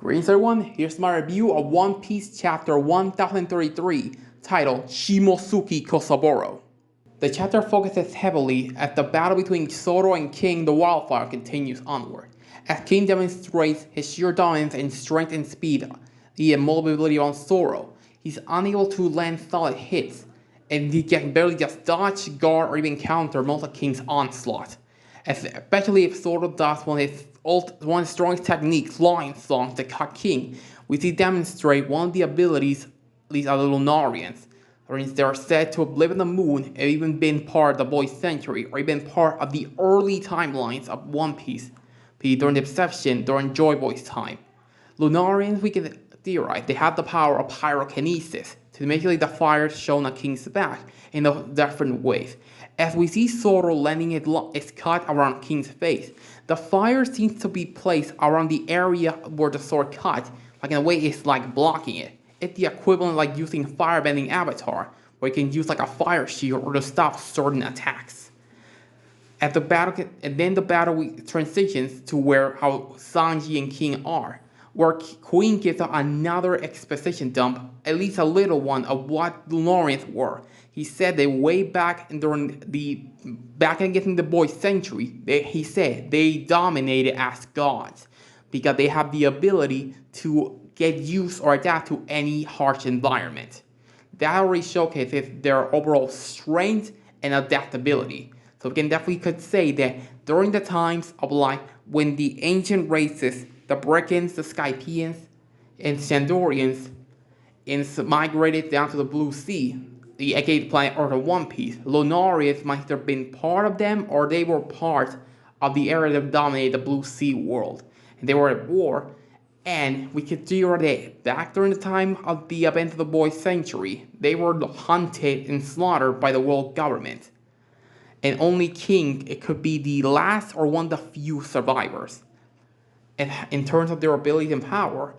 Greetings everyone, here's my review of One Piece chapter 1033, titled Shimosuke Kosaburo. The chapter focuses heavily as the battle between Zoro and King the Wildfire continues onward, as King demonstrates his sheer dominance in strength and speed, the immobility on Zoro. He's unable to land solid hits, and he can barely just dodge, guard, or even counter most of King's onslaught. Especially if Zoro does one of his strongest techniques, Lion Song, to cut King, we see demonstrate one of the abilities these other Lunarians. They are said to have lived on the moon and even been part of the Void Century, or even part of the early timelines of One Piece, during the Inception, during Joy Boy's time. Lunarians, we can theorize, they have the power of pyrokinesis to manipulate the fire shown on King's back in different ways. As we see Zoro landing his cut around King's face, the fire seems to be placed around the area where the sword cut, like in a way it's like blocking it. It's the equivalent like using firebending avatar, where you can use like a fire shield or to stop certain attacks. As the battle, and then the battle transitions to how Sanji and King are, where Queen gives us another exposition dump, at least a little one, of what the Lunarians were. He said that way back during back in getting the Void Century, he said they dominated as gods because they have the ability to get used or adapt to any harsh environment. That already showcases their overall strength and adaptability. So we can definitely could say that during the times of like when the ancient races, the Brekins, the Skypians, and Sandorians, migrated down to the Blue Sea, the aka planet Earth of One Piece, Lunarians might have been part of them, or they were part of the area that dominated the Blue Sea world. And they were at war, and we could see that back during the time of the event of the Void Century, they were hunted and slaughtered by the world government. And only King, it could be the last or one of the few survivors. And in terms of their ability and power,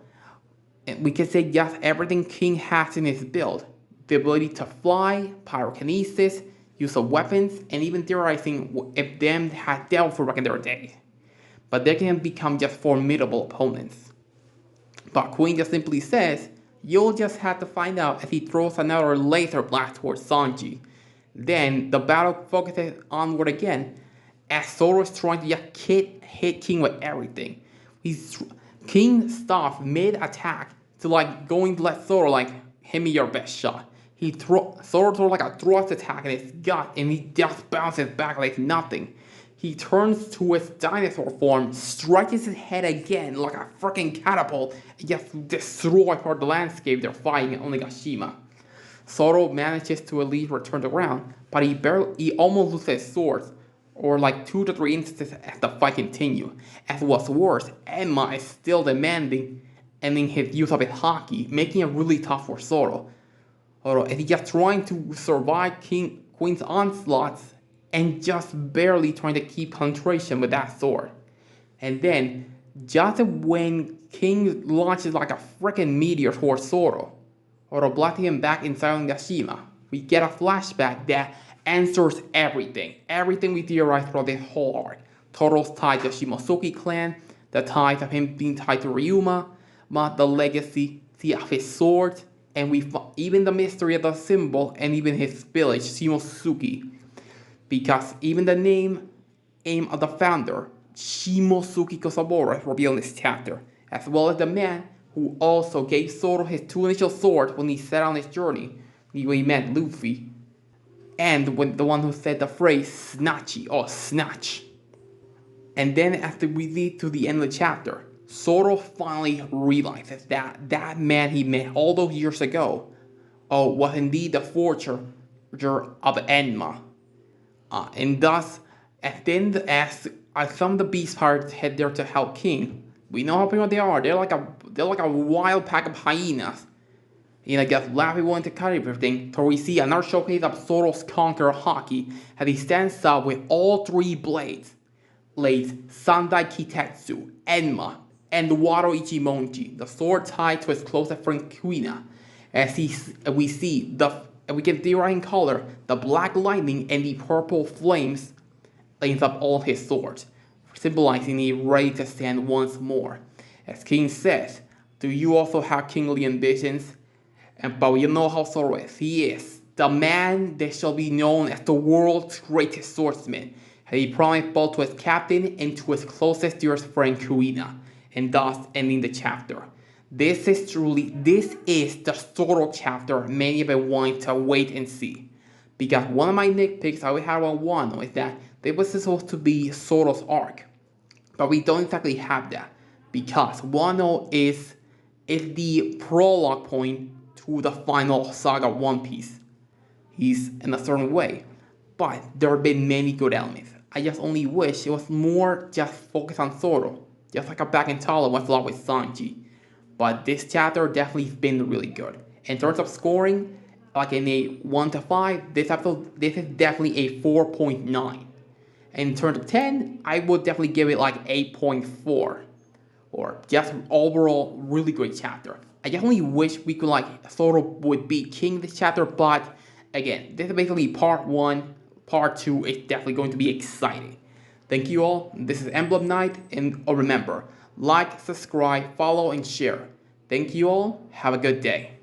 we can say yes, everything King has in his build. The ability to fly, pyrokinesis, use of weapons, and even theorizing if them had dealt for back in their day. But they can become just formidable opponents. But Queen just simply says, you'll just have to find out, as he throws another laser blast towards Sanji. Then the battle focuses onward again, as Zoro is trying to just hit King with everything. King stops mid-attack to like going to let Zoro like, hit me your best shot. Zoro throws like a thrust attack in his gut, and he just bounces back like nothing. He turns to his dinosaur form, strikes his head again like a freaking catapult, and just destroys part of the landscape they're fighting on Onigashima. Zoro manages to at least return to ground, but he almost loses his sword, or like 2 to 3 instances as the fight continues. As what's worse, Enma is still ending his use of his haki, making it really tough for Zoro. And he's just trying to survive Queen's onslaughts and just barely trying to keep concentration with that sword. And then, just when King launches like a freaking meteor towards Zoro, blasting him back inside Onigashima, we get a flashback that answers everything. Everything we theorized throughout this whole arc. Toro's tied to the Shimosuke clan, the ties of him being tied to Ryuma, the legacy of his sword, and even the mystery of the symbol, and even his village, Shimosuke. Because even the name of the founder, Shimosuke Kosaburo, is revealed in this chapter, as well as the man who also gave Zoro his 2 initial swords when he set on his journey, when he met Luffy, and when the one who said the phrase Snatchy, or Snatch. And then after we lead to the end of the chapter, Zoro finally realizes that man he met all those years ago was indeed the forger of Enma. And thus, as some of the beast pirates head there to help King, we know how people they are. They're like a wild pack of hyenas. Just laughing willing to cut everything, till we see another showcase of Zoro's conqueror haki as he stands up with all 3 blades, Sandai Kitetsu, Enma, and Wado Ichimonji, the sword tied to his closest friend Kuina, as we can theorize in color the black lightning and the purple flames lanes up all his swords, symbolizing he ready to stand once more. As King says, Do you also have kingly ambitions? But you know how Zoro is. He is the man that shall be known as the world's greatest swordsman. And he promised both to his captain and to his closest dearest friend Kuina, and thus ending the chapter. This is the Zoro chapter many have been wanting to wait and see. Because one of my nitpicks I would have on Wano is that this was supposed to be Zoro's arc. But we don't exactly have that. Because Wano is the prologue point to the final saga of One Piece. He's in a certain way. But there have been many good elements. I just only wish it was more just focused on Zoro. Just like a back in Tala was a lot with Sanji. But this chapter definitely has been really good. In terms of scoring, like in a 1 to 5, this is definitely a 4.9. And in terms of 10, I would definitely give it like 8.4. Or just overall really great chapter. I definitely wish we could like Zoro would be king this chapter, but again, this is basically part 1. Part 2 is definitely going to be exciting. Thank you all. This is Emblem Knight, and remember, like, subscribe, follow, and share. Thank you all. Have a good day.